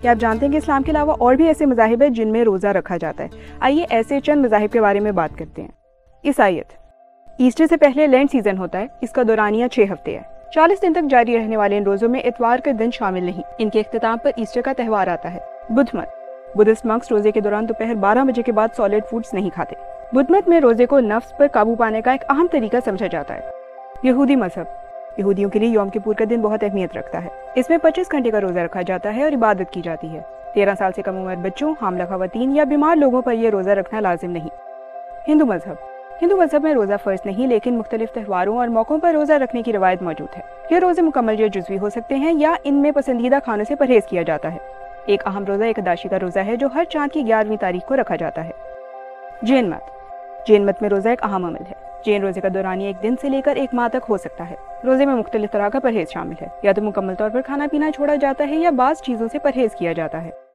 کیا آپ جانتے ہیں کہ اسلام کے علاوہ اور بھی ایسے مذاہب ہیں جن میں روزہ رکھا جاتا ہے؟ آئیے ایسے چند مذاہب کے بارے میں بات کرتے ہیں۔ عیسائیت، ایسٹر سے پہلے لینٹ سیزن ہوتا ہے، اس کا دورانیہ 6 ہفتے ہے۔ 40 دن تک جاری رہنے والے ان روزوں میں اتوار کا دن شامل نہیں، ان کے اختتام پر ایسٹر کا تہوار آتا ہے۔ بدھ مت، بدھسٹ منکس روزے کے دوران دوپہر 12 بجے کے بعد سالڈ فوڈز نہیں کھاتے۔ بدھ مت میں روزے کو نفس پر قابو پانے کا ایک اہم طریقہ سمجھا جاتا ہے۔ یہودی مذہب، یہودیوں کے لیے یوم کپور کا دن بہت اہمیت رکھتا ہے۔ اس میں 25 گھنٹے کا روزہ رکھا جاتا ہے اور عبادت کی جاتی ہے۔ 13 سال سے کم عمر بچوں، حاملہ خواتین یا بیمار لوگوں پر یہ روزہ رکھنا لازم نہیں۔ ہندو مذہب میں روزہ فرض نہیں، لیکن مختلف تہواروں اور موقعوں پر روزہ رکھنے کی روایت موجود ہے۔ یہ روزے مکمل یا جزوی ہو سکتے ہیں یا ان میں پسندیدہ کھانوں سے پرہیز کیا جاتا ہے۔ ایک اہم روزہ اکاداشی کا روزہ ہے جو ہر چاند کی 11ویں تاریخ کو رکھا جاتا ہے۔ جین مت میں روزہ ایک اہم عمل ہے۔ جین روزے کا دورانیہ 1 دن سے لے کر 1 ماہ تک ہو سکتا ہے۔ روزے میں مختلف طرح کا پرہیز شامل ہے، یا تو مکمل طور پر کھانا پینا چھوڑا جاتا ہے یا بعض چیزوں سے پرہیز کیا جاتا ہے۔